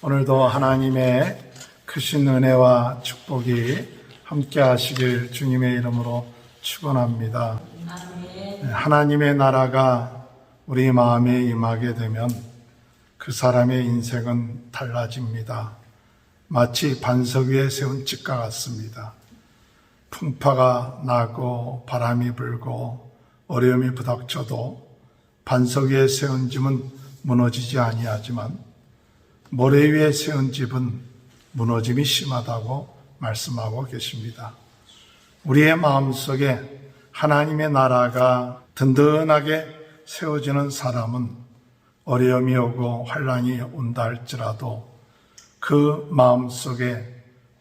오늘도 하나님의 크신 은혜와 축복이 함께 하시길 주님의 이름으로 축원합니다. 하나님의 나라가 우리 마음에 임하게 되면 그 사람의 인생은 달라집니다. 마치 반석 위에 세운 집과 같습니다. 풍파가 나고 바람이 불고 어려움이 부닥쳐도 반석 위에 세운 집은 무너지지 아니하지만 모래 위에 세운 집은 무너짐이 심하다고 말씀하고 계십니다. 우리의 마음속에 하나님의 나라가 든든하게 세워지는 사람은 어려움이 오고 환난이 온다 할지라도 그 마음속에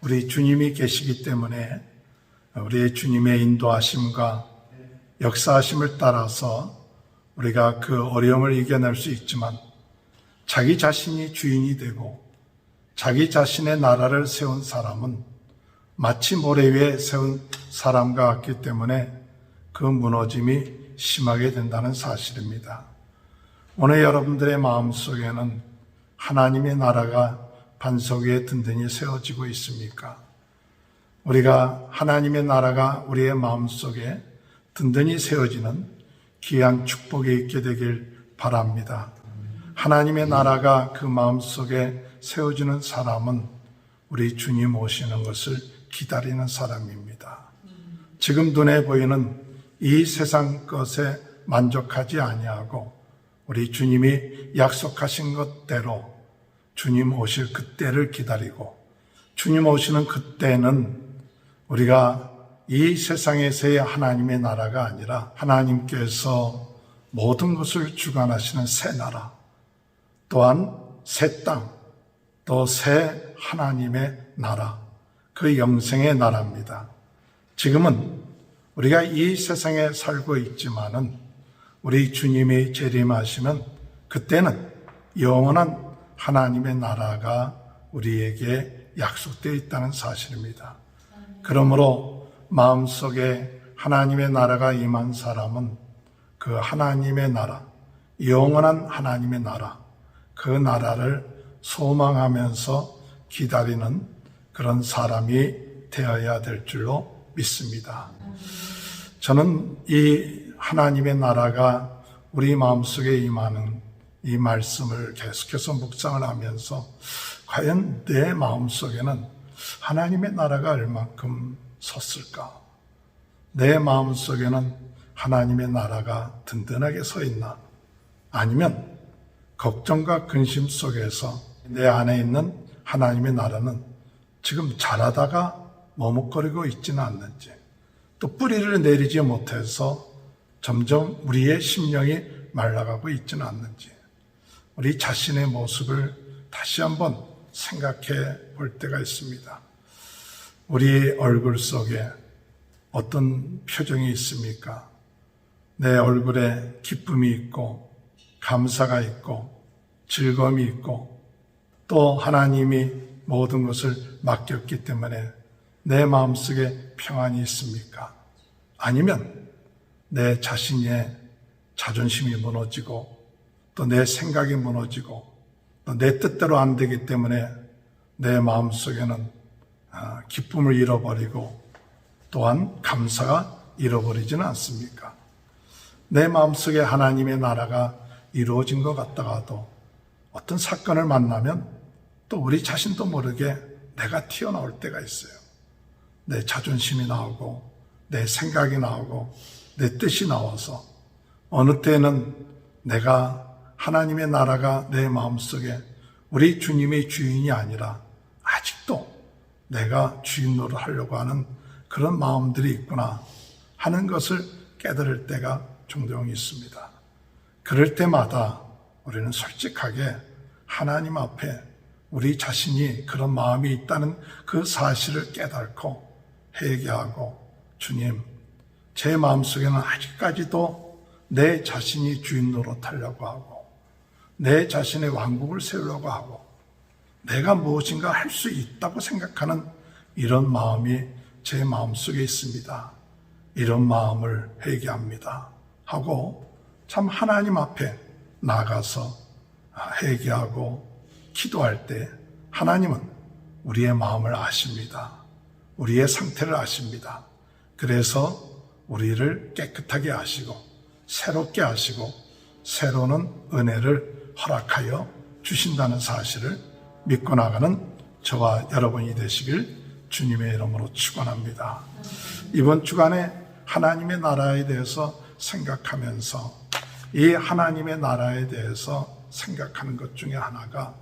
우리 주님이 계시기 때문에 우리의 주님의 인도하심과 역사하심을 따라서 우리가 그 어려움을 이겨낼 수 있지만 자기 자신이 주인이 되고 자기 자신의 나라를 세운 사람은 마치 모래 위에 세운 사람과 같기 때문에 그 무너짐이 심하게 된다는 사실입니다. 오늘 여러분들의 마음속에는 하나님의 나라가 반석 위에 든든히 세워지고 있습니까? 우리가 하나님의 나라가 우리의 마음속에 든든히 세워지는 귀한 축복이 있게 되길 바랍니다. 하나님의 나라가 그 마음속에 세워지는 사람은 우리 주님 오시는 것을 기다리는 사람입니다. 지금 눈에 보이는 이 세상 것에 만족하지 아니하고 우리 주님이 약속하신 것대로 주님 오실 그때를 기다리고 주님 오시는 그때는 우리가 이 세상에서의 하나님의 나라가 아니라 하나님께서 모든 것을 주관하시는 새 나라, 또한 새 땅, 또 새 하나님의 나라, 그 영생의 나라입니다. 지금은 우리가 이 세상에 살고 있지만은 우리 주님이 재림하시면 그때는 영원한 하나님의 나라가 우리에게 약속되어 있다는 사실입니다. 그러므로 마음속에 하나님의 나라가 임한 사람은 그 하나님의 나라, 영원한 하나님의 나라, 그 나라를 소망하면서 기다리는 그런 사람이 되어야 될 줄로 믿습니다. 저는 이 하나님의 나라가 우리 마음속에 임하는 이 말씀을 계속해서 묵상을 하면서 과연 내 마음속에는 하나님의 나라가 얼만큼 섰을까? 내 마음속에는 하나님의 나라가 든든하게 서 있나? 아니면 걱정과 근심 속에서 내 안에 있는 하나님의 나라는 지금 자라다가 머뭇거리고 있지는 않는지, 또 뿌리를 내리지 못해서 점점 우리의 심령이 말라가고 있지는 않는지, 우리 자신의 모습을 다시 한번 생각해 볼 때가 있습니다. 우리 얼굴 속에 어떤 표정이 있습니까? 내 얼굴에 기쁨이 있고 감사가 있고 즐거움이 있고 또 하나님이 모든 것을 맡겼기 때문에 내 마음속에 평안이 있습니까? 아니면 내 자신의 자존심이 무너지고 또 내 생각이 무너지고 또 내 뜻대로 안 되기 때문에 내 마음속에는 기쁨을 잃어버리고 또한 감사가 잃어버리지는 않습니까? 내 마음속에 하나님의 나라가 이루어진 것 같다가도 어떤 사건을 만나면 또 우리 자신도 모르게 내가 튀어나올 때가 있어요. 내 자존심이 나오고 내 생각이 나오고 내 뜻이 나와서 어느 때는 내가 하나님의 나라가 내 마음속에 우리 주님의 주인이 아니라 아직도 내가 주인 노릇 하려고 하는 그런 마음들이 있구나 하는 것을 깨달을 때가 종종 있습니다. 그럴 때마다 우리는 솔직하게 하나님 앞에 우리 자신이 그런 마음이 있다는 그 사실을 깨닫고 회개하고 주님, 제 마음속에는 아직까지도 내 자신이 주인 노릇하려고 하고 내 자신의 왕국을 세우려고 하고 내가 무엇인가 할 수 있다고 생각하는 이런 마음이 제 마음속에 있습니다. 이런 마음을 회개합니다 하고 참 하나님 앞에 나가서 회개하고 기도할 때 하나님은 우리의 마음을 아십니다. 우리의 상태를 아십니다. 그래서 우리를 깨끗하게 하시고 새롭게 하시고 새로운 은혜를 허락하여 주신다는 사실을 믿고 나가는 저와 여러분이 되시길 주님의 이름으로 축원합니다. 이번 주간에 하나님의 나라에 대해서 생각하면서 이 하나님의 나라에 대해서 생각하는 것 중에 하나가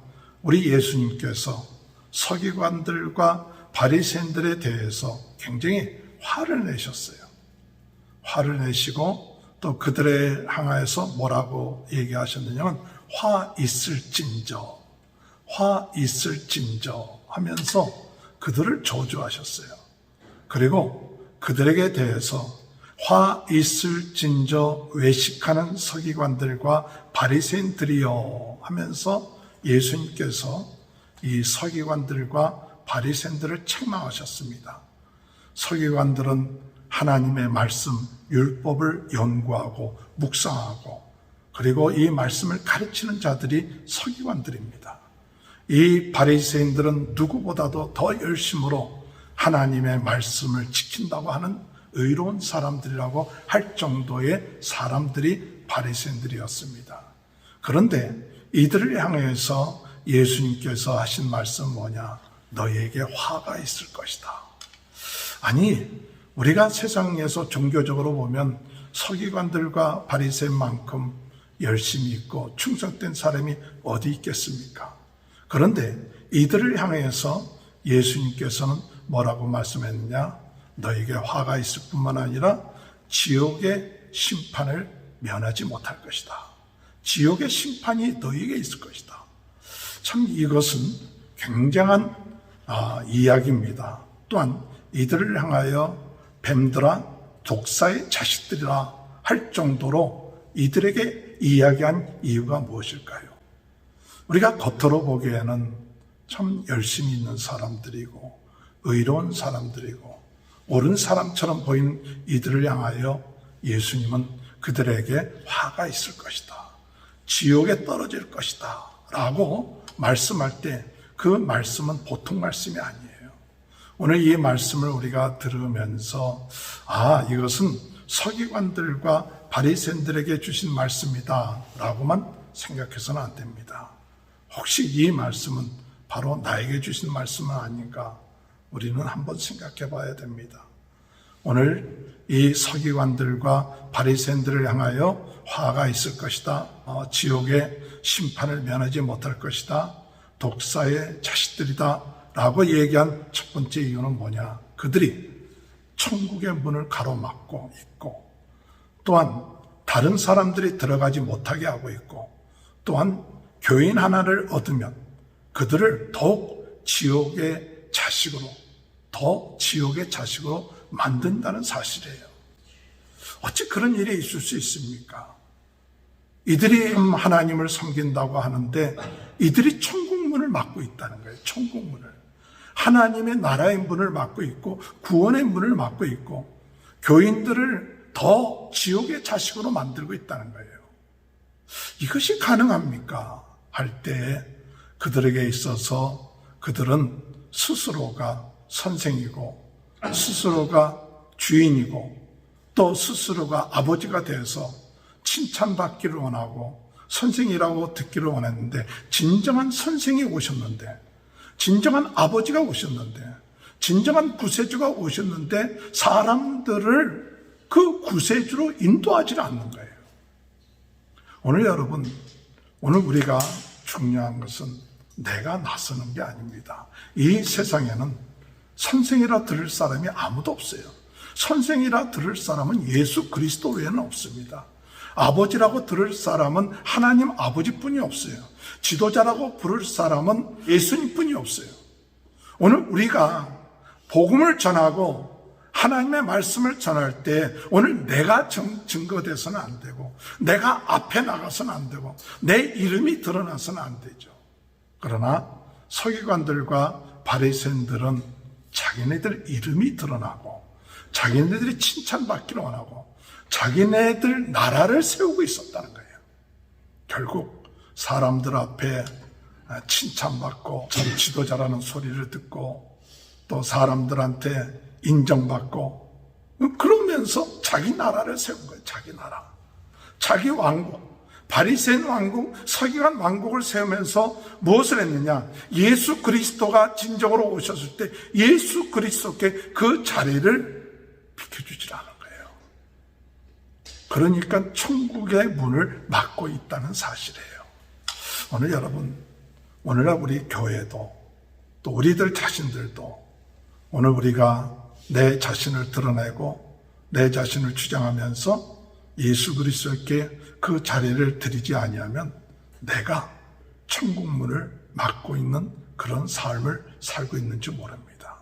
우리 예수님께서 서기관들과 바리새인들에 대해서 굉장히 화를 내셨어요. 화를 내시고 또 그들에 향하여서 뭐라고 얘기하셨느냐면 화 있을진저 하면서 그들을 저주하셨어요. 그리고 그들에게 대해서 화 있을진저 외식하는 서기관들과 바리새인들이여 하면서 예수님께서 이 서기관들과 바리새인들을 책망하셨습니다. 서기관들은 하나님의 말씀, 율법을 연구하고 묵상하고 그리고 이 말씀을 가르치는 자들이 서기관들입니다. 이 바리새인들은 누구보다도 더 열심으로 하나님의 말씀을 지킨다고 하는 의로운 사람들이라고 할 정도의 사람들이 바리새인들이었습니다. 그런데 이들을 향해서 예수님께서 하신 말씀은 뭐냐? 너희에게 화가 있을 것이다. 아니, 우리가 세상에서 종교적으로 보면 서기관들과 바리새인만큼 열심히 있고 충성된 사람이 어디 있겠습니까? 그런데 이들을 향해서 예수님께서는 뭐라고 말씀했느냐? 너에게 화가 있을 뿐만 아니라 지옥의 심판을 면하지 못할 것이다. 지옥의 심판이 너에게 있을 것이다. 참 이것은 굉장한 이야기입니다. 또한 이들을 향하여 뱀들아 독사의 자식들이라 할 정도로 이들에게 이야기한 이유가 무엇일까요? 우리가 겉으로 보기에는 참 열심히 있는 사람들이고 의로운 사람들이고 옳은 사람처럼 보이는 이들을 향하여 예수님은 그들에게 화가 있을 것이다. 지옥에 떨어질 것이다. 라고 말씀할 때 그 말씀은 보통 말씀이 아니에요. 오늘 이 말씀을 우리가 들으면서 이것은 서기관들과 바리새인들에게 주신 말씀이다 라고만 생각해서는 안 됩니다. 혹시 이 말씀은 바로 나에게 주신 말씀은 아닌가? 우리는 한번 생각해 봐야 됩니다. 오늘 이 서기관들과 바리새인들을 향하여 화가 있을 것이다. 지옥의 심판을 면하지 못할 것이다. 독사의 자식들이다. 라고 얘기한 첫 번째 이유는 뭐냐? 그들이 천국의 문을 가로막고 있고 또한 다른 사람들이 들어가지 못하게 하고 있고 또한 교인 하나를 얻으면 그들을 더욱 지옥의 자식으로 만든다는 사실이에요. 어찌 그런 일이 있을 수 있습니까? 이들이 하나님을 섬긴다고 하는데 이들이 천국문을 막고 있다는 거예요. 천국문을. 하나님의 나라의 문을 막고 있고 구원의 문을 막고 있고 교인들을 더 지옥의 자식으로 만들고 있다는 거예요. 이것이 가능합니까? 할 때 그들에게 있어서 그들은 스스로가 선생이고 스스로가 주인이고 또 스스로가 아버지가 돼서 칭찬받기를 원하고 선생이라고 듣기를 원했는데 진정한 선생이 오셨는데 진정한 아버지가 오셨는데 진정한 구세주가 오셨는데 사람들을 그 구세주로 인도하지 않는 거예요. 오늘 여러분, 오늘 우리가 중요한 것은 내가 나서는 게 아닙니다. 이 세상에는 선생이라 들을 사람이 아무도 없어요. 선생이라 들을 사람은 예수 그리스도 외에는 없습니다. 아버지라고 들을 사람은 하나님 아버지뿐이 없어요. 지도자라고 부를 사람은 예수님뿐이 없어요. 오늘 우리가 복음을 전하고 하나님의 말씀을 전할 때 오늘 내가 증거돼서는 안 되고 내가 앞에 나가서는 안 되고 내 이름이 드러나서는 안 되죠. 그러나 서기관들과 바리새인들은 자기네들 이름이 드러나고 자기네들이 칭찬받기를 원하고 자기네들 나라를 세우고 있었다는 거예요. 결국 사람들 앞에 칭찬받고 참 지도자라는 소리를 듣고 또 사람들한테 인정받고 그러면서 자기 나라를 세운 거예요. 자기 나라, 자기 왕국, 바리새인 왕국, 서기관 왕국을 세우면서 무엇을 했느냐? 예수 그리스도가 진정으로 오셨을 때 예수 그리스도께 그 자리를 비켜주지 않은 거예요. 그러니까 천국의 문을 막고 있다는 사실이에요. 오늘 여러분, 오늘날 우리 교회도 또 우리들 자신들도 오늘 우리가 내 자신을 드러내고 내 자신을 주장하면서 예수 그리스도께 그 자리를 드리지 아니하면 내가 천국 문을 막고 있는 그런 삶을 살고 있는지 모릅니다.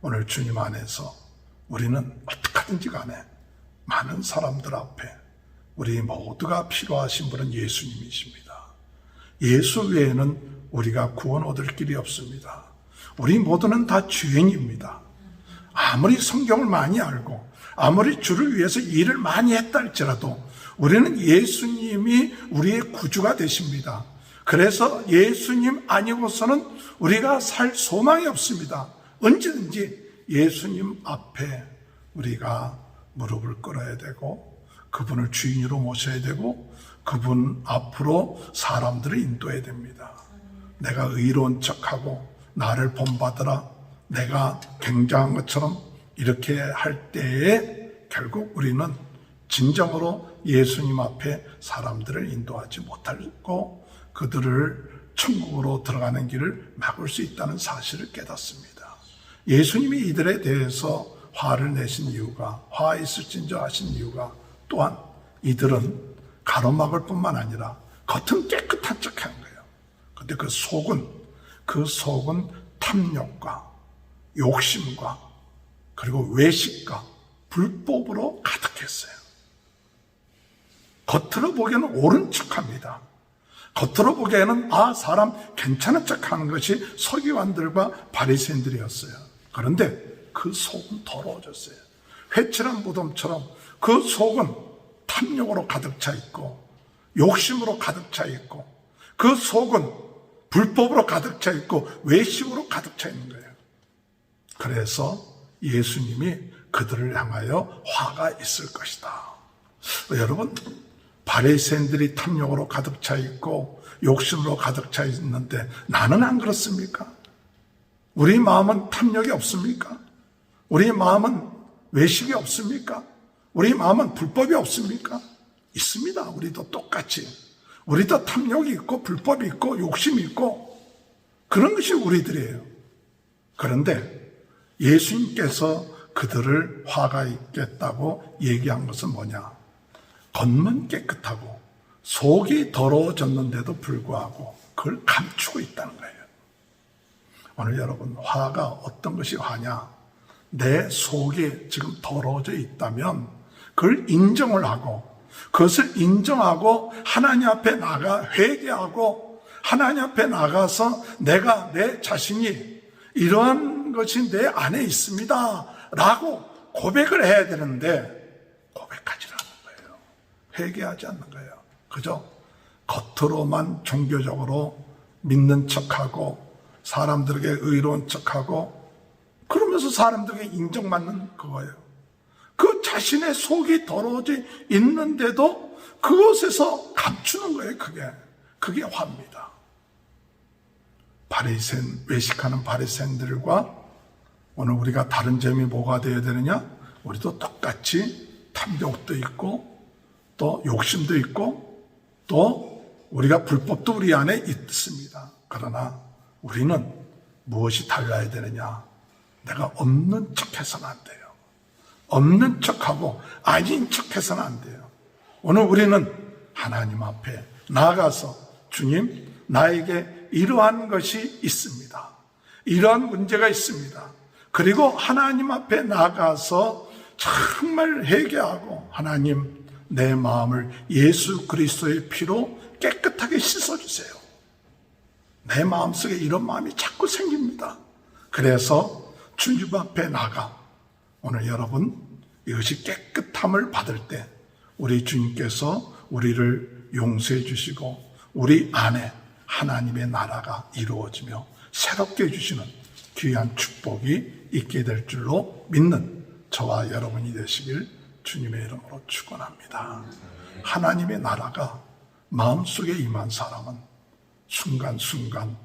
오늘 주님 안에서 우리는 어떻게든지 간에 많은 사람들 앞에 우리 모두가 필요하신 분은 예수님이십니다. 예수 외에는 우리가 구원 얻을 길이 없습니다. 우리 모두는 다 죄인입니다. 아무리 성경을 많이 알고 아무리 주를 위해서 일을 많이 했다 할지라도 우리는 예수님이 우리의 구주가 되십니다. 그래서 예수님 아니고서는 우리가 살 소망이 없습니다. 언제든지 예수님 앞에 우리가 무릎을 꿇어야 되고 그분을 주인으로 모셔야 되고 그분 앞으로 사람들을 인도해야 됩니다. 내가 의로운 척하고 나를 본받으라, 내가 굉장한 것처럼 이렇게 할 때에 결국 우리는 진정으로 예수님 앞에 사람들을 인도하지 못하고 그들을 천국으로 들어가는 길을 막을 수 있다는 사실을 깨닫습니다. 예수님이 이들에 대해서 화를 내신 이유가, 화 있을진저 하신 이유가 또한 이들은 가로막을 뿐만 아니라 겉은 깨끗한 척한 거예요. 근데 그 속은 탐욕과 욕심과 그리고 외식과 불법으로 가득했어요. 겉으로 보기에는 옳은 척합니다. 겉으로 보기에는 사람 괜찮은 척하는 것이 서기관들과 바리새인들이었어요. 그런데 그 속은 더러워졌어요. 회칠한 무덤처럼 그 속은 탐욕으로 가득 차 있고 욕심으로 가득 차 있고 그 속은 불법으로 가득 차 있고 외식으로 가득 차 있는 거예요. 그래서 예수님이 그들을 향하여 화가 있을 것이다. 여러분, 바리새인들이 탐욕으로 가득 차 있고 욕심으로 가득 차 있는데 나는 안 그렇습니까? 우리 마음은 탐욕이 없습니까? 우리 마음은 외식이 없습니까? 우리 마음은 불법이 없습니까? 있습니다. 우리도 똑같이. 우리도 탐욕이 있고 불법이 있고 욕심이 있고 그런 것이 우리들이에요. 그런데 예수님께서 그들을 화가 있겠다고 얘기한 것은 뭐냐? 겉만 깨끗하고 속이 더러워졌는데도 불구하고 그걸 감추고 있다는 거예요. 오늘 여러분, 화가 어떤 것이 화냐? 내 속이 지금 더러워져 있다면 그걸 인정을 하고 그것을 인정하고 하나님 앞에 나가 회개하고 하나님 앞에 나가서 내가 내 자신이 이러한 것이 내 안에 있습니다 라고 고백을 해야 되는데 고백하지 않는 거예요. 회개하지 않는 거예요. 그죠? 겉으로만 종교적으로 믿는 척하고 사람들에게 의로운 척하고 그러면서 사람들에게 인정받는 그거예요. 그 자신의 속이 더러워져 있는데도 그것에서 감추는 거예요. 그게 화입니다. 바리새인, 외식하는 바리새인들과 오늘 우리가 다른 점이 뭐가 되어야 되느냐? 우리도 똑같이 탐욕도 있고 또 욕심도 있고 또 우리가 불법도 우리 안에 있습니다. 그러나 우리는 무엇이 달라야 되느냐? 내가 없는 척해서는 안 돼요. 없는 척하고 아닌 척해서는 안 돼요. 오늘 우리는 하나님 앞에 나아가서 주님, 나에게 이러한 것이 있습니다. 이러한 문제가 있습니다. 그리고 하나님 앞에 나아가서 정말 회개하고 하나님, 내 마음을 예수 그리스도의 피로 깨끗하게 씻어주세요. 내 마음속에 이런 마음이 자꾸 생깁니다. 그래서 주님 앞에 나가 오늘 여러분 이것이 깨끗함을 받을 때 우리 주님께서 우리를 용서해 주시고 우리 안에 하나님의 나라가 이루어지며 새롭게 해주시는 귀한 축복이 있게 될 줄로 믿는 저와 여러분이 되시길 주님의 이름으로 축원합니다. 하나님의 나라가 마음속에 임한 사람은 순간순간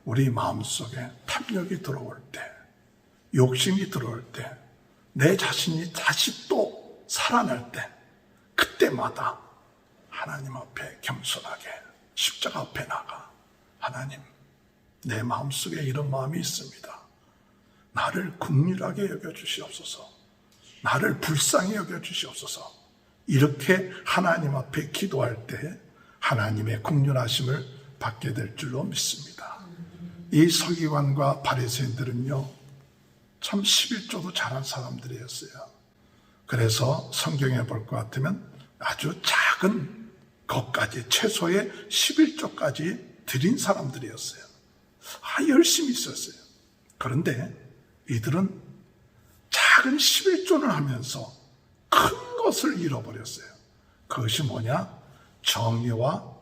우리 마음속에 탐욕이 들어올 때, 욕심이 들어올 때, 내 자신이 다시 또 살아날 때, 그때마다 하나님 앞에 겸손하게 십자가 앞에 나가, 하나님, 내 마음속에 이런 마음이 있습니다. 나를 긍휼하게 여겨주시옵소서. 나를 불쌍히 여겨주시옵소서. 이렇게 하나님 앞에 기도할 때 하나님의 긍휼하심을 받게 될 줄로 믿습니다. 이 서기관과 바리새인들은요, 참 11조도 잘한 사람들이었어요. 그래서 성경에 볼 것 같으면 아주 작은 것까지, 최소의 11조까지 드린 사람들이었어요. 열심히 있었어요. 그런데 이들은 작은 11조를 하면서 큰 것을 잃어버렸어요. 그것이 뭐냐? 정의와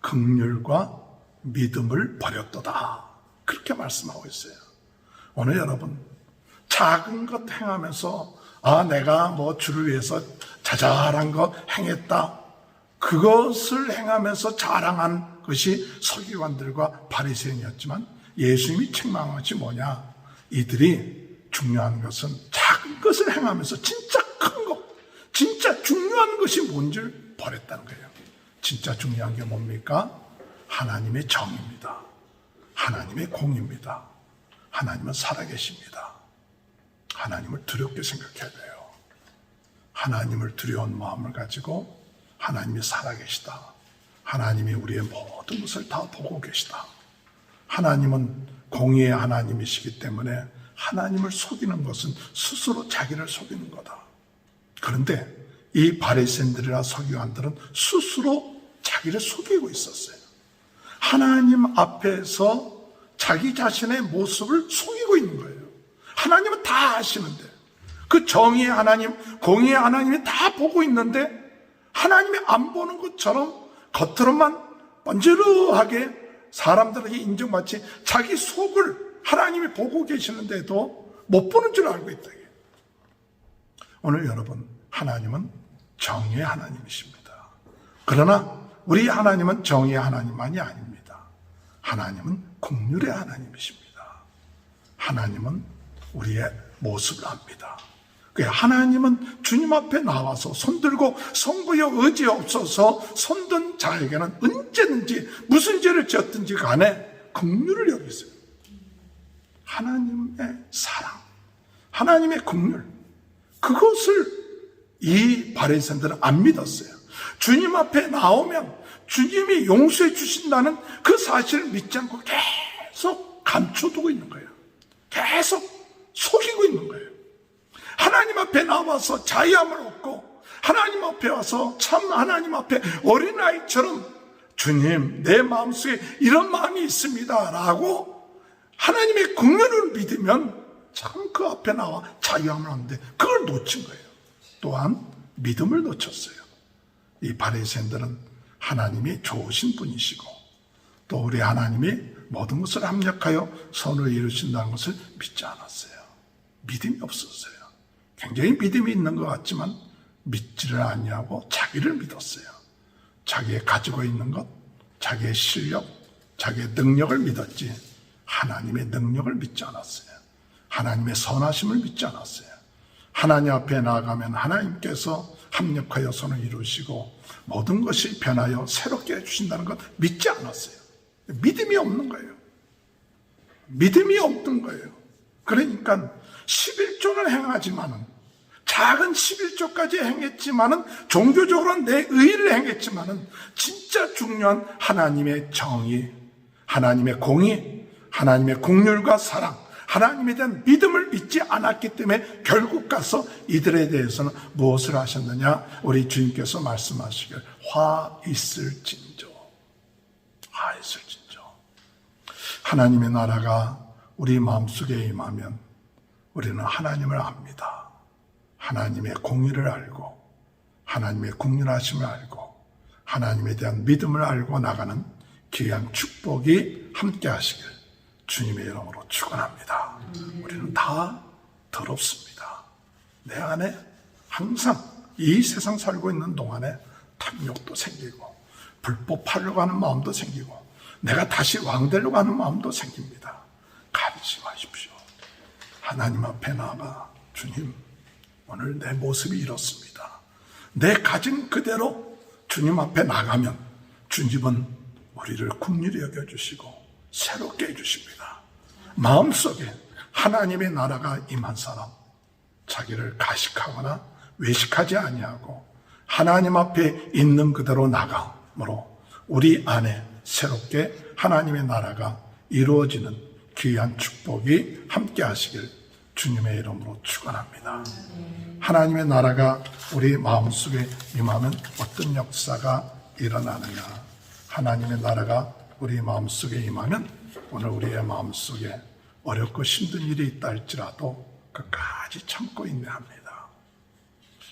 긍휼과 믿음을 버렸도다. 그렇게 말씀하고 있어요. 오늘 여러분, 작은 것 행하면서 내가 주를 위해서 자잘한 것 행했다. 그것을 행하면서 자랑한 것이 서기관들과 바리새인이었지만 예수님이 책망한 것이 뭐냐? 이들이 중요한 것은 작은 것을 행하면서 진짜 큰 것, 진짜 중요한 것이 뭔지를 버렸다는 거예요. 진짜 중요한 게 뭡니까? 하나님의 정입니다. 하나님의 공입니다. 하나님은 살아계십니다. 하나님을 두렵게 생각해야 돼요. 하나님을 두려운 마음을 가지고 하나님이 살아계시다. 하나님이 우리의 모든 것을 다 보고 계시다. 하나님은 공의의 하나님이시기 때문에 하나님을 속이는 것은 스스로 자기를 속이는 거다. 그런데 이 바리새인들이나 서기관들은 스스로 자기를 속이고 있었어요. 하나님 앞에서 자기 자신의 모습을 속이고 있는 거예요. 하나님은 다 아시는데, 그 정의의 하나님, 공의의 하나님이 다 보고 있는데 하나님이 안 보는 것처럼 겉으로만 번지르하게 사람들에게 인정받지 자기 속을 하나님이 보고 계시는데도 못 보는 줄 알고 있다. 오늘 여러분, 하나님은 정의의 하나님이십니다. 그러나 우리 하나님은 정의의 하나님만이 아닙니다. 하나님은 긍휼의 하나님이십니다. 하나님은 우리의 모습을 압니다. 하나님은 주님 앞에 나와서 손들고 성부여 의지없어서 손든 자에게는 언제든지 무슨 죄를 지었든지 간에 긍휼을 여기세요. 하나님의 사랑, 하나님의 긍휼, 그것을 이 바리새인들은 안 믿었어요. 주님 앞에 나오면 주님이 용서해 주신다는 그 사실을 믿지 않고 계속 감춰두고 있는 거예요. 계속 속이고 있는 거예요. 하나님 앞에 나와서 자유함을 얻고 하나님 앞에 와서 참 하나님 앞에 어린아이처럼 주님, 내 마음속에 이런 마음이 있습니다 라고 하나님의 긍휼을 믿으면 참 그 앞에 나와 자유함을 얻는데 그걸 놓친 거예요. 또한 믿음을 놓쳤어요. 이 바리새인들은 하나님이 좋으신 분이시고 또 우리 하나님이 모든 것을 합력하여 선을 이루신다는 것을 믿지 않았어요. 믿음이 없었어요. 굉장히 믿음이 있는 것 같지만 믿지를 아니하고 자기를 믿었어요. 자기의 가지고 있는 것, 자기의 실력, 자기의 능력을 믿었지 하나님의 능력을 믿지 않았어요. 하나님의 선하심을 믿지 않았어요. 하나님 앞에 나아가면 하나님께서 합력하여 선을 이루시고 모든 것이 변하여 새롭게 해주신다는 것 믿지 않았어요. 믿음이 없는 거예요. 믿음이 없는 거예요. 그러니까 11조는 행하지만은 작은 11조까지 행했지만은 종교적으로는 내 의를 행했지만은 진짜 중요한 하나님의 정의, 하나님의 공의, 하나님의 긍휼과 사랑, 하나님에 대한 믿음을 믿지 않았기 때문에 결국 가서 이들에 대해서는 무엇을 하셨느냐? 우리 주님께서 말씀하시길 화 있을진저. 화 있을진저. 하나님의 나라가 우리 마음속에 임하면 우리는 하나님을 압니다. 하나님의 공의를 알고 하나님의 긍휼하심을 알고 하나님에 대한 믿음을 알고 나가는 귀한 축복이 함께 하시길 주님의 이름으로 축원합니다. 우리는 다 더럽습니다. 내 안에 항상 이 세상 살고 있는 동안에 탐욕도 생기고 불법하려고 하는 마음도 생기고 내가 다시 왕 되려고 하는 마음도 생깁니다. 가리지 마십시오. 하나님 앞에 나아가 주님, 오늘 내 모습이 이렇습니다. 내 가진 그대로 주님 앞에 나가면 주님은 우리를 긍휼히 여겨주시고 새롭게 해주십니다. 마음속에 하나님의 나라가 임한 사람, 자기를 가식하거나 외식하지 아니하고 하나님 앞에 있는 그대로 나감으로 우리 안에 새롭게 하나님의 나라가 이루어지는 귀한 축복이 함께 하시길 주님의 이름으로 축원합니다. 하나님의 나라가 우리 마음속에 임하면 어떤 역사가 일어나느냐. 하나님의 나라가 우리 마음속에 임하면 오늘 우리의 마음속에 어렵고 힘든 일이 있다 할지라도 끝까지 참고 인내합니다.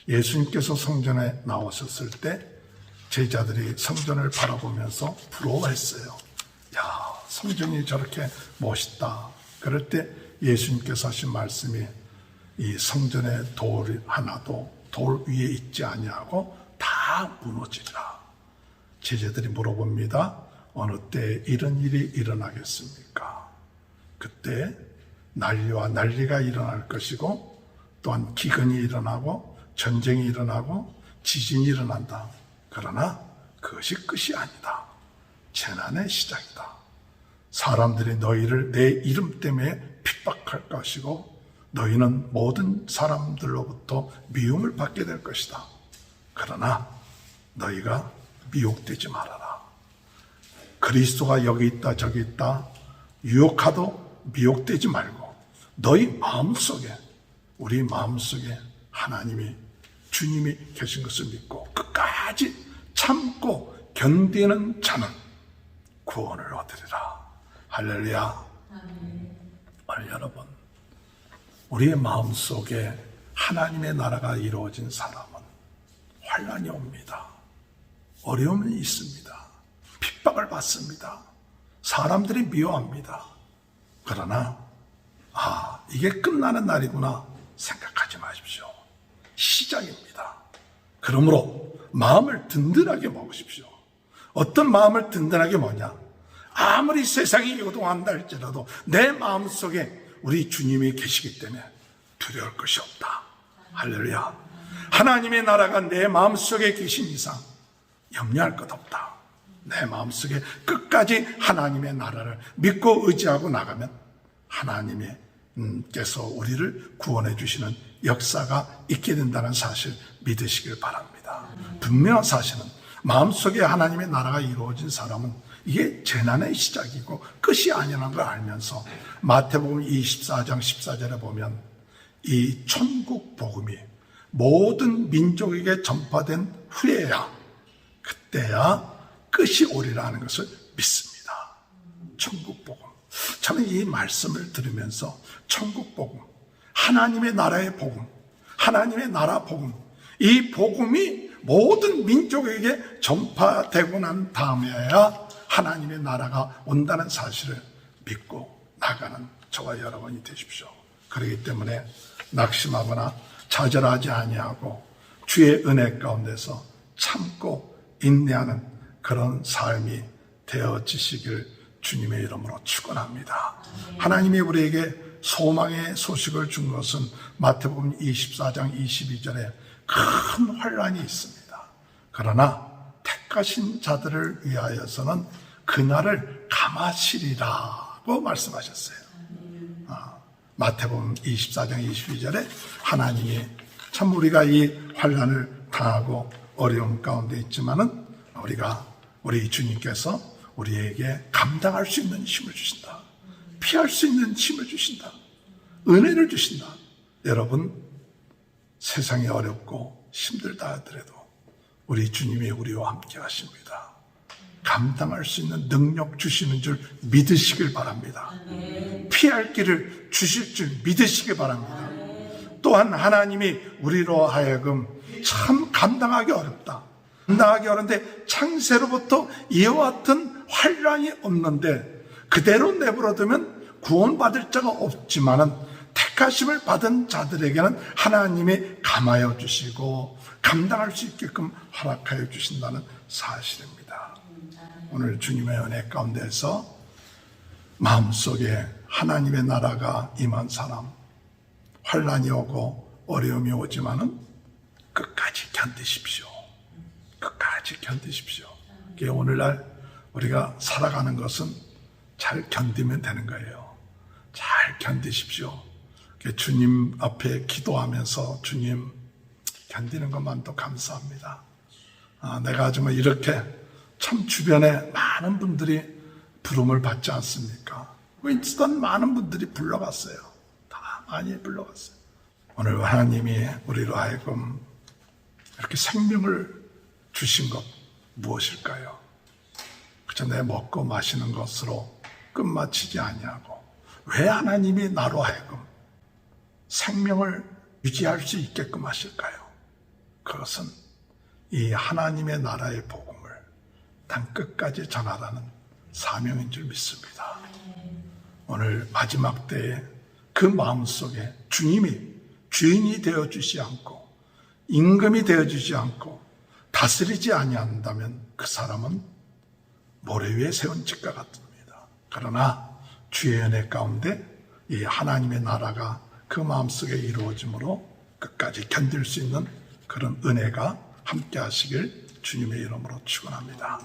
예수님께서 성전에 나오셨을 때 제자들이 성전을 바라보면서 부러워했어요. 야, 성전이 저렇게 멋있다. 그럴 때 예수님께서 하신 말씀이 이 성전의 돌 하나도 돌 위에 있지 아니하고 다 무너지리라. 제자들이 물어봅니다. 어느 때 이런 일이 일어나겠습니까? 그때 난리와 난리가 일어날 것이고 또한 기근이 일어나고 전쟁이 일어나고 지진이 일어난다. 그러나 그것이 끝이 아니다. 재난의 시작이다. 사람들이 너희를 내 이름 때문에 핍박할 것이고 너희는 모든 사람들로부터 미움을 받게 될 것이다. 그러나 너희가 미혹되지 말아라. 그리스도가 여기 있다 저기 있다 유혹하도 미혹되지 말고 너희 마음속에 우리 마음속에 하나님이 주님이 계신 것을 믿고 끝까지 참고 견디는 자는 구원을 얻으리라. 할렐루야. 오늘 여러분 우리의 마음속에 하나님의 나라가 이루어진 사람은 환난이 옵니다. 어려움이 있습니다. 핍박을 받습니다. 사람들이 미워합니다. 그러나 이게 끝나는 날이구나 생각하지 마십시오. 시작입니다. 그러므로 마음을 든든하게 먹으십시오. 어떤 마음을 든든하게 먹냐? 아무리 세상이 요동한다 할지라도 내 마음속에 우리 주님이 계시기 때문에 두려울 것이 없다. 할렐루야. 하나님의 나라가 내 마음속에 계신 이상 염려할 것 없다. 내 마음속에 끝까지 하나님의 나라를 믿고 의지하고 나가면 하나님께서 우리를 구원해 주시는 역사가 있게 된다는 사실 믿으시길 바랍니다. 분명한 사실은 마음속에 하나님의 나라가 이루어진 사람은 이게 재난의 시작이고 끝이 아니라는 걸 알면서 마태복음 24장 14절에 보면 이 천국 복음이 모든 민족에게 전파된 후에야 그때야 끝이 오리라는 것을 믿습니다. 천국 복음. 저는 이 말씀을 들으면서 천국 복음, 하나님의 나라의 복음, 하나님의 나라 복음, 이 복음이 모든 민족에게 전파되고 난 다음에야 하나님의 나라가 온다는 사실을 믿고 나가는 저와 여러분이 되십시오. 그렇기 때문에 낙심하거나 좌절하지 아니하고 주의 은혜 가운데서 참고 인내하는 그런 삶이 되어지시길 주님의 이름으로 축원합니다. 하나님이 우리에게 소망의 소식을 준 것은 마태복음 24장 22절에 큰 환난이 있습니다. 그러나 택하신 자들을 위하여서는 그날을 감하시리라고 말씀하셨어요. 마태복음 24장 22절에 하나님이 참 우리가 이 환난을 당하고 어려움 가운데 있지만은 우리 주님께서 우리에게 감당할 수 있는 힘을 주신다. 피할 수 있는 힘을 주신다. 은혜를 주신다. 여러분, 세상이 어렵고 힘들다 하더라도 우리 주님이 우리와 함께 하십니다. 감당할 수 있는 능력 주시는 줄 믿으시길 바랍니다. 피할 길을 주실 줄 믿으시길 바랍니다. 또한 하나님이 우리로 하여금 참 감당하기 어렵다. 감당하기 어려운데 창세로부터 이와 같은 환란이 없는데 그대로 내버려두면 구원받을 자가 없지만은 택하심을 받은 자들에게는 하나님이 감하여 주시고 감당할 수 있게끔 허락하여 주신다는 사실입니다. 오늘 주님의 은혜 가운데서 마음속에 하나님의 나라가 임한 사람, 환란이 오고 어려움이 오지만은 끝까지 견디십시오. 끝까지 견디십시오. 오늘날 우리가 살아가는 것은 잘 견디면 되는 거예요. 잘 견디십시오. 주님 앞에 기도하면서 주님 견디는 것만도 감사합니다. 내가 정말 이렇게 참 주변에 많은 분들이 부름을 받지 않습니까? 윈스턴 많은 분들이 불러갔어요. 다 많이 불러갔어요. 오늘 하나님이 우리로 하여금 이렇게 생명을 주신 것 무엇일까요? 그저 내 먹고 마시는 것으로 끝마치지 아니하고 왜 하나님이 나로 하여금 생명을 유지할 수 있게끔 하실까요? 그것은 이 하나님의 나라의 복음을 땅 끝까지 전하라는 사명인 줄 믿습니다. 오늘 마지막 때에 그 마음속에 주님이 주인이 되어주지 않고 임금이 되어주지 않고 다스리지 아니한다면 그 사람은 모래 위에 세운 집과 같습니다. 그러나 주의 은혜 가운데 이 하나님의 나라가 그 마음속에 이루어짐으로 끝까지 견딜 수 있는 그런 은혜가 함께 하시길 주님의 이름으로 축원합니다.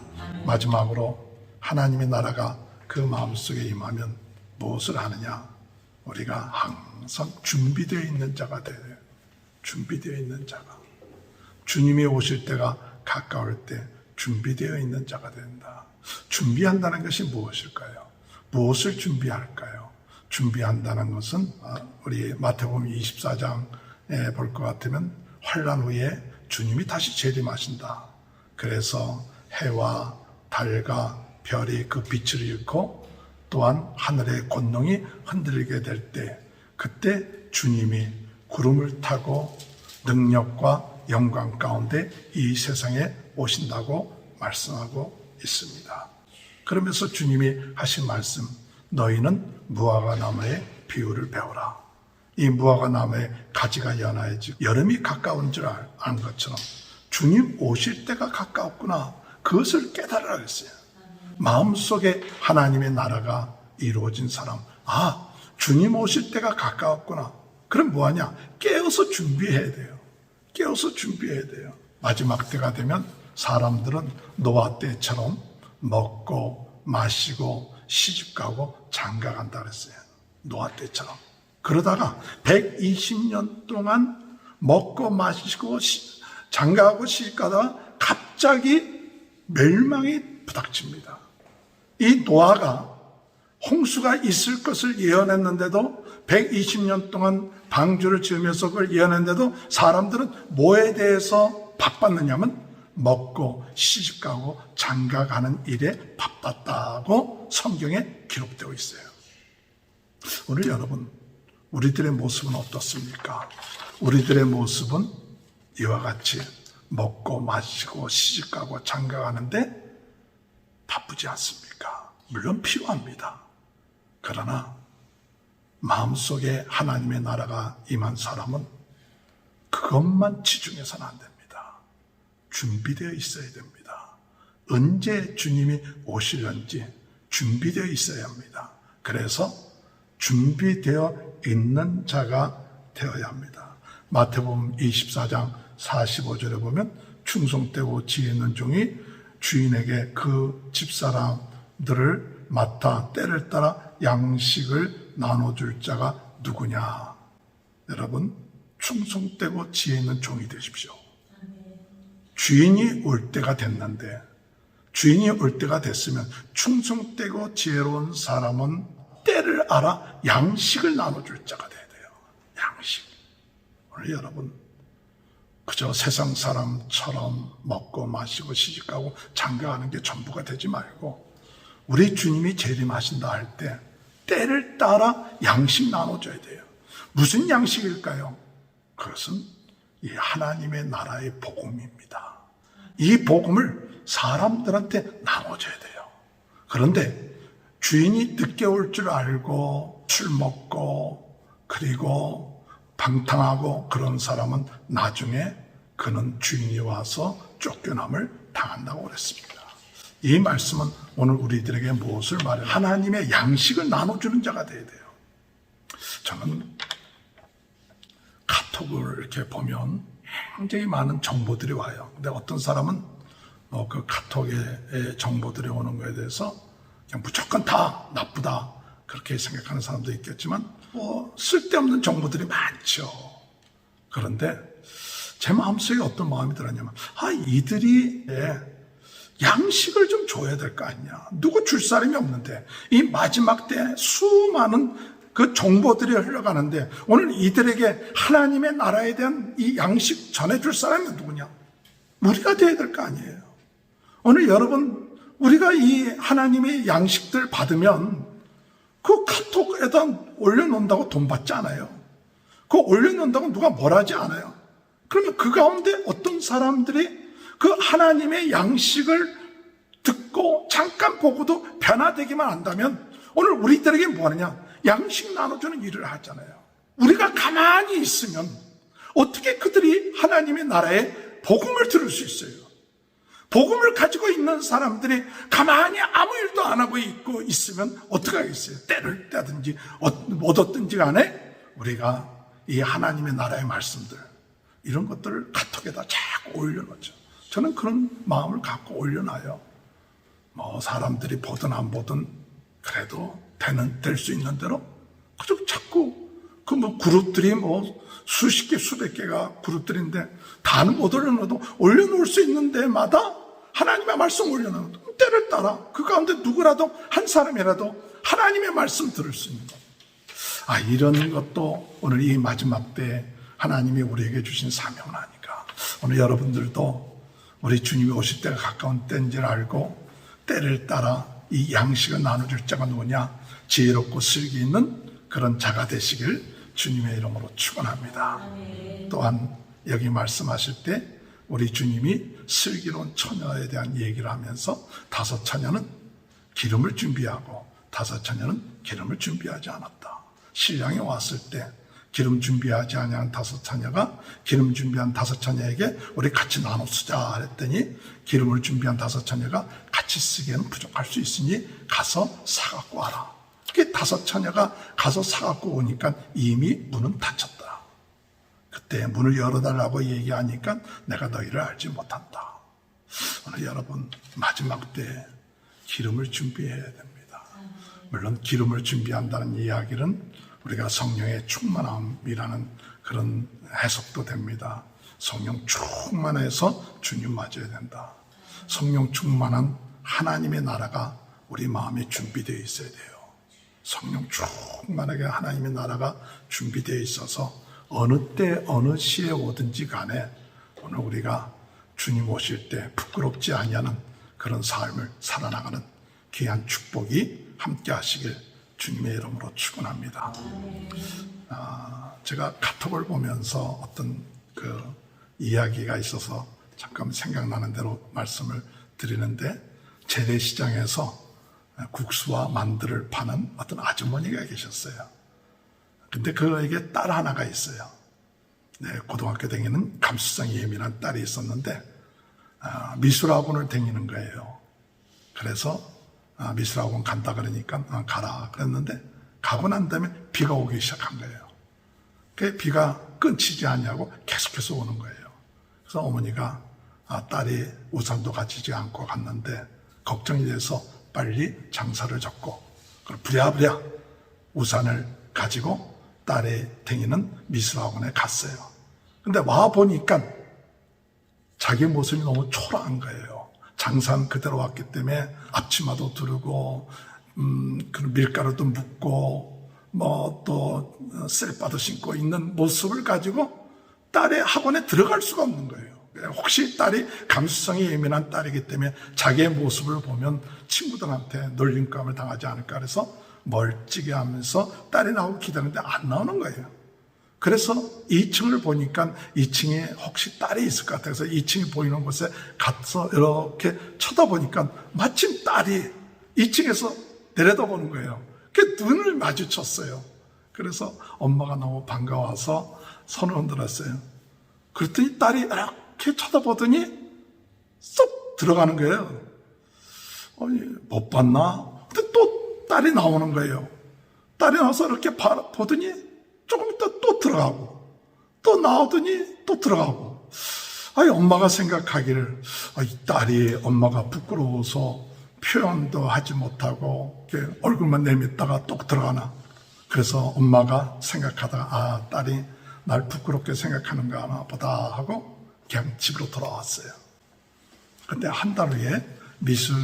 마지막으로 하나님의 나라가 그 마음속에 임하면 무엇을 하느냐? 우리가 항상 준비되어 있는 자가 되어요. 준비되어 있는 자가. 주님이 오실 때가 가까울 때 준비되어 있는 자가 된다. 준비한다는 것이 무엇일까요? 무엇을 준비할까요? 준비한다는 것은 우리 마태복음 24장에 볼 것 같으면 환란 후에 주님이 다시 재림하신다. 그래서 해와 달과 별이 그 빛을 잃고 또한 하늘의 권능이 흔들리게 될 때 그때 주님이 구름을 타고 능력과 영광 가운데 이 세상에 오신다고 말씀하고 있습니다. 그러면서 주님이 하신 말씀, 너희는 무화과 나무의 비유를 배우라. 이 무화과 나무의 가지가 연하여지고 여름이 가까운 줄 아는 것처럼 주님 오실 때가 가까웠구나. 그것을 깨달으라 했어요. 마음속에 하나님의 나라가 이루어진 사람, 주님 오실 때가 가까웠구나. 그럼 뭐하냐? 깨어서 준비해야 돼요. 깨어서 준비해야 돼요. 마지막 때가 되면 사람들은 노아 때처럼 먹고 마시고 시집가고 장가간다 그랬어요. 노아 때처럼. 그러다가 120년 동안 먹고 마시고 장가가고 시집가다가 갑자기 멸망이 부닥칩니다. 이 노아가 홍수가 있을 것을 예언했는데도 120년 동안 방주를 지으면서 그걸 예언했는데도 사람들은 뭐에 대해서 바빴느냐면 먹고 시집가고 장가가는 일에 바빴다고 성경에 기록되어 있어요. 오늘 여러분, 우리들의 모습은 어떻습니까? 우리들의 모습은 이와 같이 먹고 마시고 시집가고 장가가는데 바쁘지 않습니까? 물론 필요합니다. 그러나 마음속에 하나님의 나라가 임한 사람은 그것만 치중해서는 안 됩니다. 준비되어 있어야 됩니다. 언제 주님이 오실런지 준비되어 있어야 합니다. 그래서 준비되어 있는 자가 되어야 합니다. 마태복음 24장 45절에 보면 충성되고 지혜 있는 종이 주인에게 그 집사람들을 맡아 때를 따라 양식을 나눠줄 자가 누구냐? 여러분, 충성되고 지혜 있는 종이 되십시오. 주인이 올 때가 됐는데, 주인이 올 때가 됐으면 충성되고 지혜로운 사람은 때를 알아 양식을 나눠줄 자가 돼야 돼요. 양식. 오늘 여러분, 그저 세상 사람처럼 먹고 마시고 시집가고 장가가는 게 전부가 되지 말고 우리 주님이 재림하신다 할 때 때를 따라 양식 나눠줘야 돼요. 무슨 양식일까요? 그것은 이 하나님의 나라의 복음입니다. 이 복음을 사람들한테 나눠줘야 돼요. 그런데 주인이 늦게 올 줄 알고 술 먹고 그리고 방탕하고 그런 사람은 나중에 그는 주인이 와서 쫓겨남을 당한다고 그랬습니다. 이 말씀은 오늘 우리들에게 무엇을 말해요? 하나님의 양식을 나눠주는 자가 돼야 돼요. 저는 카톡을 이렇게 보면 굉장히 많은 정보들이 와요. 근데 어떤 사람은 그 카톡의 정보들이 오는 거에 대해서 그냥 무조건 다 나쁘다 그렇게 생각하는 사람도 있겠지만 쓸데없는 정보들이 많죠. 그런데 제 마음속에 어떤 마음이 들었냐면 이들이 양식을 좀 줘야 될 거 아니냐. 누구 줄 사람이 없는데 이 마지막 때 수많은 그 정보들이 흘러가는데 오늘 이들에게 하나님의 나라에 대한 이 양식 전해줄 사람이 누구냐? 우리가 돼야 될 거 아니에요. 오늘 여러분 우리가 이 하나님의 양식들 받으면 그 카톡에다 올려놓는다고 돈 받지 않아요. 그거 올려놓는다고 누가 뭘 하지 않아요. 그러면 그 가운데 어떤 사람들이 그 하나님의 양식을 듣고 잠깐 보고도 변화되기만 한다면 오늘 우리들에게 뭐 하느냐? 양식 나눠주는 일을 하잖아요. 우리가 가만히 있으면 어떻게 그들이 하나님의 나라에 복음을 들을 수 있어요? 복음을 가지고 있는 사람들이 가만히 아무 일도 안 하고 있으면 어떻게 하겠어요? 때를 떼든지 못 얻든지 간에 우리가 이 하나님의 나라의 말씀들 이런 것들을 카톡에다 자꾸 올려놓죠. 저는 그런 마음을 갖고 올려놔요. 사람들이 보든 안 보든 그래도 될 수 있는 대로 그저 자꾸 그룹들이 수십 개 수백 개가 그룹들인데 다는 못 올려놔도 올려놓을 수 있는 데마다 하나님의 말씀 올려놓고 때를 따라 그 가운데 누구라도 한 사람이라도 하나님의 말씀 들을 수 있는 것. 이런 것도 오늘 이 마지막 때 하나님이 우리에게 주신 사명을 하니까 오늘 여러분들도 우리 주님이 오실 때가 가까운 때인 줄 알고 때를 따라 이 양식을 나눠줄 자가 누구냐? 지혜롭고 슬기 있는 그런 자가 되시길 주님의 이름으로 축원합니다. 또한 여기 말씀하실 때 우리 주님이 슬기로운 처녀에 대한 얘기를 하면서 5 처녀는 기름을 준비하고 5 처녀는 기름을 준비하지 않았다. 신랑이 왔을 때 기름 준비하지 아니한 5 처녀가 기름 준비한 5 처녀에게 우리 같이 나눠 쓰자 했더니 기름을 준비한 5 처녀가 같이 쓰기에는 부족할 수 있으니 가서 사갖고 와라. 그 5 처녀가 가서 사갖고 오니까 이미 문은 닫혔다. 그때 문을 열어달라고 얘기하니까 내가 너희를 알지 못한다. 오늘 여러분 마지막 때 기름을 준비해야 됩니다. 물론 기름을 준비한다는 이야기는 우리가 성령의 충만함이라는 그런 해석도 됩니다. 성령 충만해서 주님 맞아야 된다. 성령 충만한 하나님의 나라가 우리 마음에 준비되어 있어야 돼요. 성령 충만하게 하나님의 나라가 준비되어 있어서 어느 때 어느 시에 오든지 간에 오늘 우리가 주님 오실 때 부끄럽지 아니하는 그런 삶을 살아나가는 귀한 축복이 함께 하시길 주님의 이름으로 축원합니다. 제가 카톡을 보면서 어떤 그 이야기가 있어서 잠깐 생각나는 대로 말씀을 드리는데 재래시장에서 국수와 만두를 파는 어떤 아주머니가 계셨어요. 근데 그에게 딸 하나가 있어요. 고등학교 다니는 감수성이 예민한 딸이 있었는데 미술학원을 다니는 거예요. 그래서 미술학원 간다 그러니까 가라 그랬는데 가고 난 다음에 비가 오기 시작한 거예요. 그 비가 끊치지 않냐고 계속해서 오는 거예요. 그래서 어머니가 딸이 우산도 가지지 않고 갔는데 걱정이 돼서 빨리 장사를 접고 부랴부랴 우산을 가지고 딸이 다니는 미술학원에 갔어요. 근데 와 보니까 자기 모습이 너무 초라한 거예요. 장사는 그대로 왔기 때문에 앞치마도 두르고 그 밀가루도 묻고 또 셀바도 신고 있는 모습을 가지고 딸의 학원에 들어갈 수가 없는 거예요. 혹시 딸이 감수성이 예민한 딸이기 때문에 자기의 모습을 보면 친구들한테 놀림감을 당하지 않을까 그래서 멀찍이 하면서 딸이 나오고 기다리는데 안 나오는 거예요. 그래서 2층을 보니까 2층에 혹시 딸이 있을 것 같아서 2층이 보이는 곳에 가서 이렇게 쳐다보니까 마침 딸이 2층에서 내려다보는 거예요. 그 눈을 마주쳤어요. 그래서 엄마가 너무 반가워서 손을 흔들었어요. 그랬더니 딸이 이렇게 쳐다보더니 쏙 들어가는 거예요. 아니, 못 봤나? 근데 또 딸이 나오는 거예요. 딸이 나와서 이렇게 보더니 조금 있다 또 들어가고, 또 나오더니 또 들어가고. 아니, 엄마가 생각하기를, 이 딸이 엄마가 부끄러워서 표현도 하지 못하고 이렇게 얼굴만 내밀다가 또 들어가나. 그래서 엄마가 생각하다가 딸이 날 부끄럽게 생각하는가 하나 보다 하고 그냥 집으로 돌아왔어요. 근데 한 달 후에 미술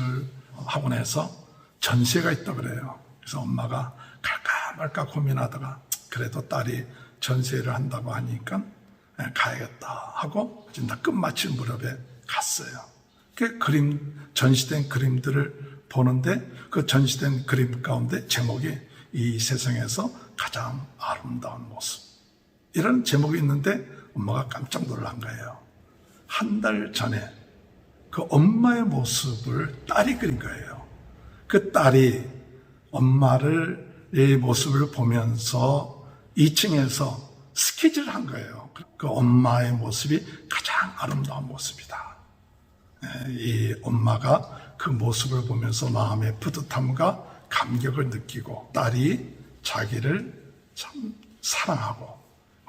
학원에서 전시회가 있다 그래요. 그래서 엄마가 갈까 말까 고민하다가 그래도 딸이 전시회를 한다고 하니까 가야겠다 하고 이제 끝마칠 무렵에 갔어요. 그 전시된 그림들을 보는데 그 전시된 그림 가운데 제목이 이 세상에서 가장 아름다운 모습, 이런 제목이 있는데 엄마가 깜짝 놀란 거예요. 한 달 전에 그 엄마의 모습을 딸이 그린 거예요. 그 딸이 엄마의 모습을 보면서 2층에서 스케치를 한 거예요. 그 엄마의 모습이 가장 아름다운 모습이다. 이 엄마가 그 모습을 보면서 마음의 뿌듯함과 감격을 느끼고 딸이 자기를 참 사랑하고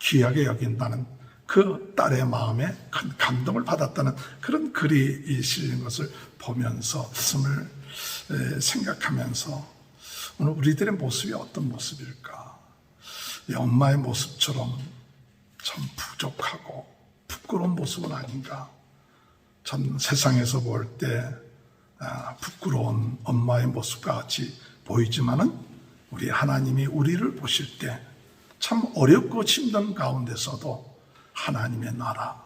귀하게 여긴다는 그 딸의 마음에 큰 감동을 받았다는 그런 글이 실린 것을 보면서 가슴을 생각하면서 오늘 우리들의 모습이 어떤 모습일까? 이 엄마의 모습처럼 참 부족하고 부끄러운 모습은 아닌가? 참 세상에서 볼 때 부끄러운 엄마의 모습과 같이 보이지만은 우리 하나님이 우리를 보실 때 참 어렵고 힘든 가운데서도 하나님의 나라,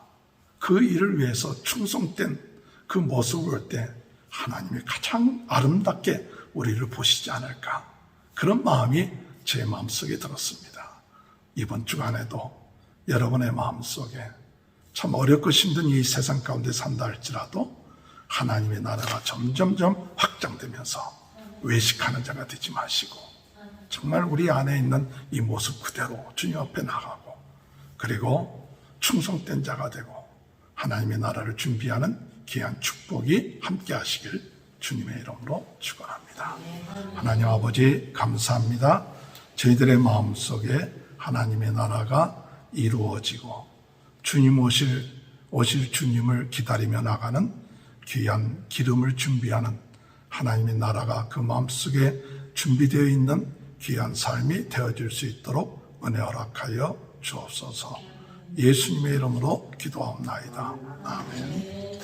그 일을 위해서 충성된 그 모습을 볼 때 하나님이 가장 아름답게 우리를 보시지 않을까, 그런 마음이 제 마음속에 들었습니다. 이번 주간에도 여러분의 마음속에 참 어렵고 힘든 이 세상 가운데 산다 할지라도 하나님의 나라가 점점점 확장되면서 외식하는 자가 되지 마시고 정말 우리 안에 있는 이 모습 그대로 주님 앞에 나가고 그리고 충성된 자가 되고 하나님의 나라를 준비하는 귀한 축복이 함께 하시길 주님의 이름으로 축원합니다. 하나님 아버지 감사합니다. 저희들의 마음속에 하나님의 나라가 이루어지고 주님 오실 주님을 기다리며 나가는 귀한 기름을 준비하는 하나님의 나라가 그 마음속에 준비되어 있는 귀한 삶이 되어질 수 있도록 은혜 허락하여 주옵소서. 예수님의 이름으로 기도하옵나이다. 아멘.